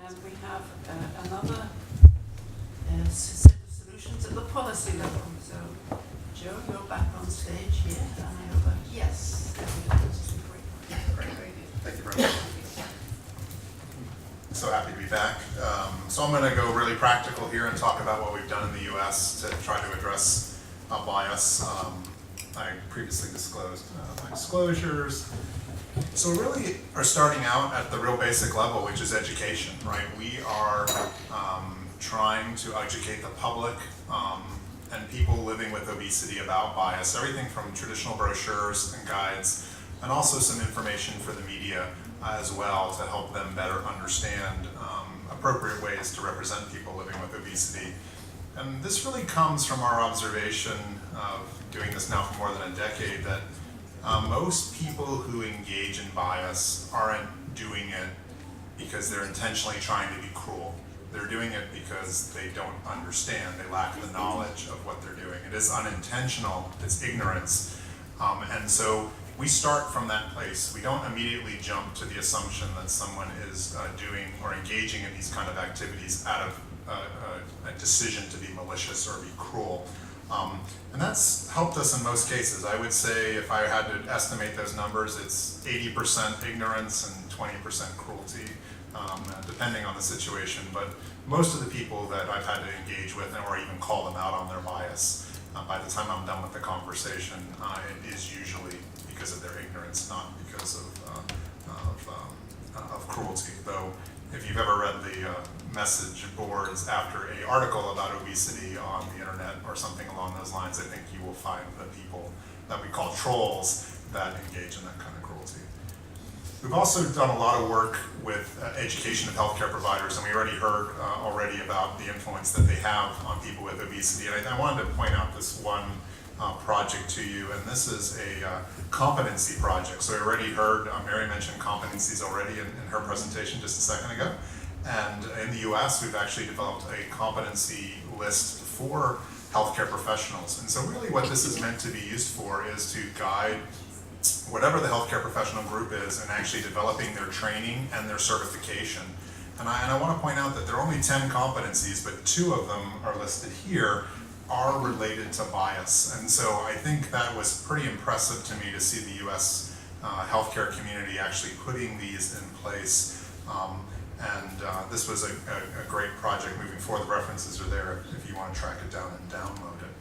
and we have another set of solutions at the policy level. So, Joe, you're back on stage here, and I over. Yes, there we go. This is great. Thank you very much. So happy to be back. So I'm going to go really practical here and talk about what we've done in the US to try to address bias. I previously disclosed my disclosures. So we really are starting out at the real basic level, which is education, right? We are trying to educate the public and people living with obesity about bias, everything from traditional brochures and guides, and also some information for the media as well to help them better understand appropriate ways to represent people living with obesity. And this really comes from our observation of doing this now for more than a decade, that most people who engage in bias aren't doing it because they're intentionally trying to be cruel. They're doing it because they don't understand, they lack the knowledge of what they're doing. It is unintentional, it's ignorance. And so we start from that place. We don't immediately jump to the assumption that someone is doing or engaging in these kind of activities out of a decision to be malicious or be cruel. And that's helped us in most cases. I would say if I had to estimate those numbers, it's 80% ignorance and 20% cruelty, depending on the situation. But most of the people that I've had to engage with or even call them out on their bias, by the time I'm done with the conversation, it is usually because of their ignorance, not because of cruelty. Though, if you've ever read the message boards after an article about obesity on the internet or something along those lines, I think you will find the people that we call trolls that engage in that kind of cruelty. We've also done a lot of work with education of healthcare providers, and we already heard about the influence that they have on people with obesity. And I wanted to point out this one project to you, and this is a competency project. So I already heard Mary mention competencies already in her presentation just a second ago. And in the US, we've actually developed a competency list for healthcare professionals. And so really what this is meant to be used for is to guide whatever the healthcare professional group is in actually developing their training and their certification. And I want to point out that there are only 10 competencies, but 2 of them are listed here are related to bias. And so I think that was pretty impressive to me to see the US healthcare community actually putting these in place. This was a great project moving forward. The references are there if you want to track it down and download it.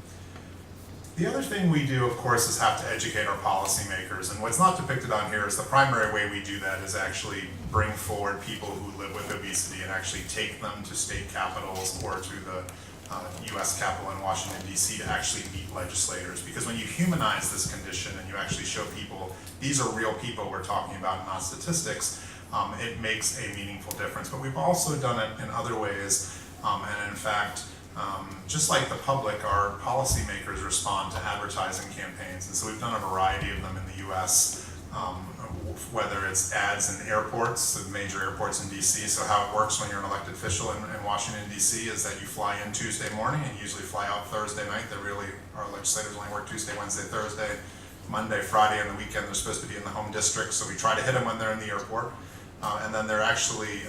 The other thing we do, of course, is have to educate our policymakers. And what's not depicted on here is the primary way we do that is actually bring forward people who live with obesity and actually take them to state capitals or to the US Capitol in Washington, D.C. to actually meet legislators. Because when you humanize this condition and you actually show people these are real people we're talking about, not statistics, it makes a meaningful difference. But we've also done it in other ways, and in fact, just like the public, our policymakers respond to advertising campaigns, and so we've done a variety of them in the US, whether it's ads in airports, the major airports in DC. So how it works when you're an elected official in Washington, DC is that you fly in Tuesday morning and you usually fly out Thursday night. Our legislators only work Tuesday, Wednesday, Thursday, Monday, Friday, and the weekend they're supposed to be in the home district, so we try to hit them when they're in the airport. And then there are actually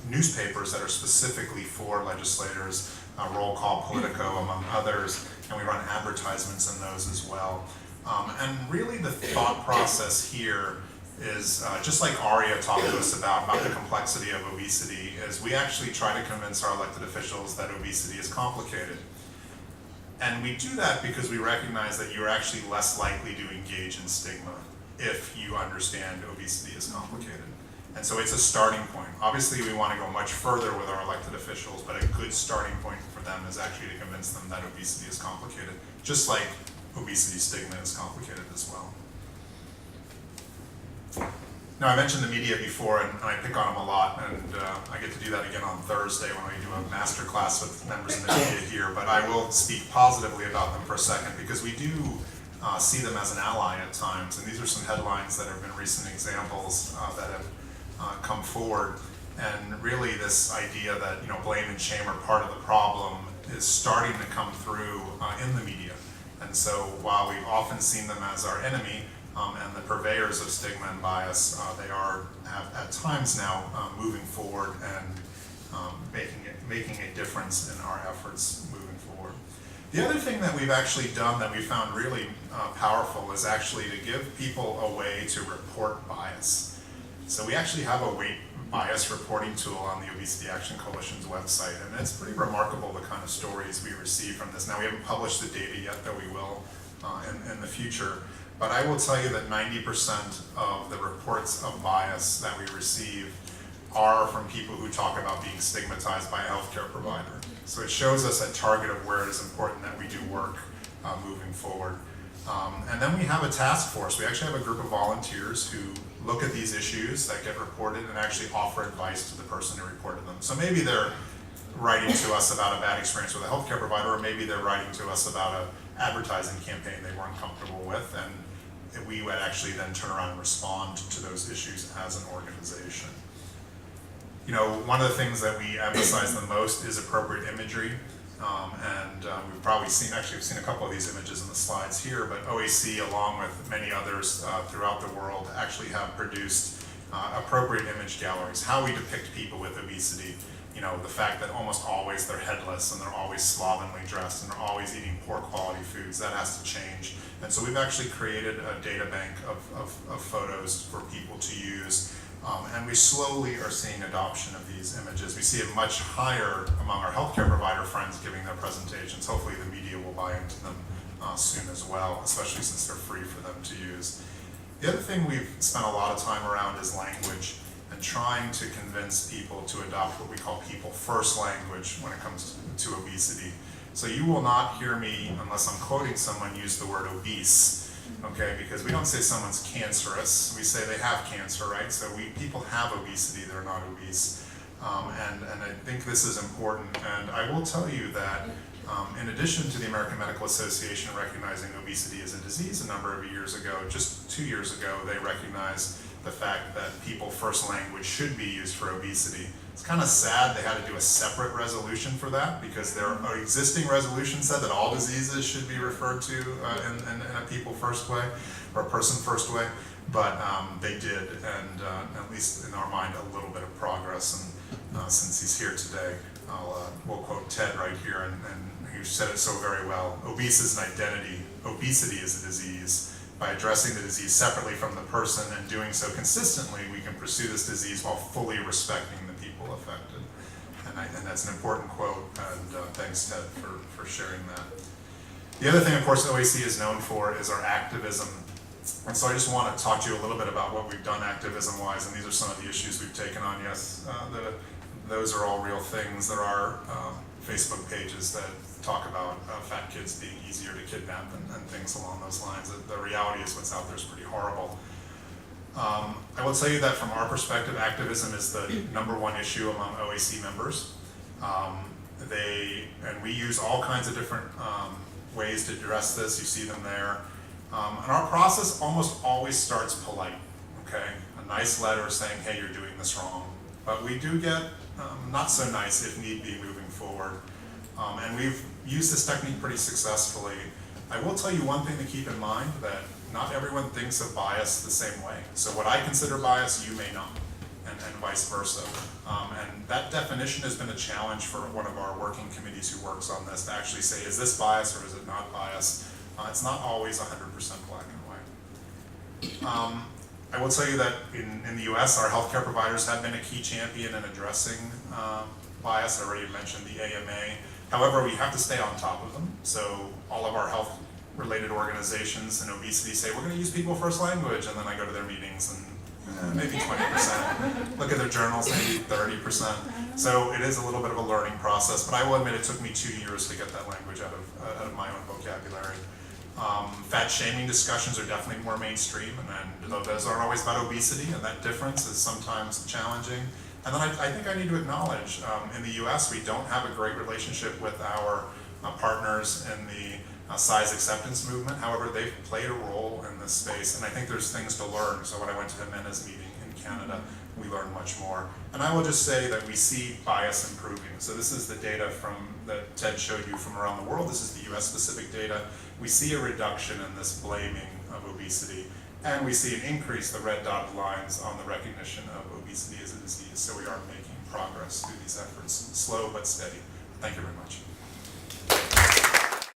newspapers that are specifically for legislators, Roll Call, Politico, among others, and we run advertisements in those as well. And really the thought process here is, just like Aria talked to us about the complexity of obesity, is we actually try to convince our elected officials that obesity is complicated. And we do that because we recognize that you're actually less likely to engage in stigma if you understand obesity is complicated. And so it's a starting point. Obviously, we want to go much further with our elected officials, but a good starting point for them is actually to convince them that obesity is complicated, just like obesity stigma is complicated as well. Now, I mentioned the media before, and I pick on them a lot, and I get to do that again on Thursday when we do a master class with members of the media here, but I will speak positively about them for a second, because we do see them as an ally at times, and these are some headlines that have been recent examples that have come forward. And really this idea that blame and shame are part of the problem is starting to come through in the media. And so while we've often seen them as our enemy and the purveyors of stigma and bias, they have at times now moving forward and making a difference in our efforts moving forward. The other thing that we've actually done that we found really powerful is actually to give people a way to report bias. So we actually have a weight bias reporting tool on the Obesity Action Coalition's website, and it's pretty remarkable the kind of stories we receive from this. Now, we haven't published the data yet, though we will in the future, but I will tell you that 90% of the reports of bias that we receive are from people who talk about being stigmatized by a healthcare provider. So it shows us a target of where it is important that we do work moving forward. And then we have a task force. We actually have a group of volunteers who look at these issues that get reported and actually offer advice to the person who reported them. So maybe they're writing to us about a bad experience with a healthcare provider, or maybe they're writing to us about an advertising campaign they weren't comfortable with, and we would actually then turn around and respond to those issues as an organization. You know, one of the things that we emphasize the most is appropriate imagery. We've probably seen, actually we've seen a couple of these images in the slides here, but OAC, along with many others throughout the world, actually have produced appropriate image galleries. How we depict people with obesity, you know, the fact that almost always they're headless and they're always slovenly dressed and they're always eating poor quality foods, that has to change. And so we've actually created a data bank of photos for people to use. And we slowly are seeing adoption of these images. We see it much higher among our healthcare provider friends giving their presentations. Hopefully the media will buy into them soon as well, especially since they're free for them to use. The other thing we've spent a lot of time around is language and trying to convince people to adopt what we call people-first language when it comes to obesity. So you will not hear me, unless I'm quoting someone, use the word obese. Okay, because we don't say someone's cancerous, we say they have cancer, right? So people have obesity, they're not obese. And I think this is important, and I will tell you that in addition to the American Medical Association recognizing obesity as a disease a number of years ago, just 2 years ago, they recognized the fact that people-first language should be used for obesity. It's kind of sad they had to do a separate resolution for that, because their existing resolution said that all diseases should be referred to in a people-first way, or a person-first way, but they did, and at least in our mind, a little bit of progress. And since he's here today, we'll quote Ted right here, and he said it so very well. Obese is an identity, obesity is a disease. By addressing the disease separately from the person and doing so consistently, we can pursue this disease while fully respecting the people affected. And that's an important quote, and thanks, Ted, for sharing that. The other thing, of course, OAC is known for is our activism. And so I just want to talk to you a little bit about what we've done activism-wise, and these are some of the issues we've taken on. Yes, those are all real things. There are Facebook pages that talk about fat kids being easier to kidnap and things along those lines. The reality is what's out there is pretty horrible. I will tell you that from our perspective, activism is the #1 issue among OAC members. And we use all kinds of different ways to address this. You see them there. And our process almost always starts polite, okay? A nice letter saying, hey, you're doing this wrong. But we do get not so nice, if need be, moving forward. And we've used this technique pretty successfully. I will tell you one thing to keep in mind, that not everyone thinks of bias the same way. So what I consider bias, you may not, and vice versa. And that definition has been a challenge for one of our working committees who works on this, to actually say, is this bias or is it not bias? It's not always 100% black and white. I will tell you that in the US, our healthcare providers have been a key champion in addressing bias. I already mentioned the AMA. However, we have to stay on top of them. So all of our health-related organizations in obesity say, we're going to use people-first language, and then I go to their meetings and maybe 20%. Look at their journals, maybe 30%. So it is a little bit of a learning process, but I will admit it took me 2 years to get that language out of my own vocabulary. Fat shaming discussions are definitely more mainstream, and those aren't always about obesity, and that difference is sometimes challenging. And then I think I need to acknowledge, in the US, we don't have a great relationship with our partners in the size acceptance movement. However, they've played a role in this space, and I think there's things to learn. So when I went to the MENA's meeting in Canada, we learned much more. And I will just say that we see bias improving. So this is the data that Ted showed you from around the world. This is the US specific data. We see a reduction in this blaming of obesity, and we see an increase, the red dotted lines, on the recognition of obesity as a disease. So we are making progress us through these efforts. Slow but steady. Thank you very much.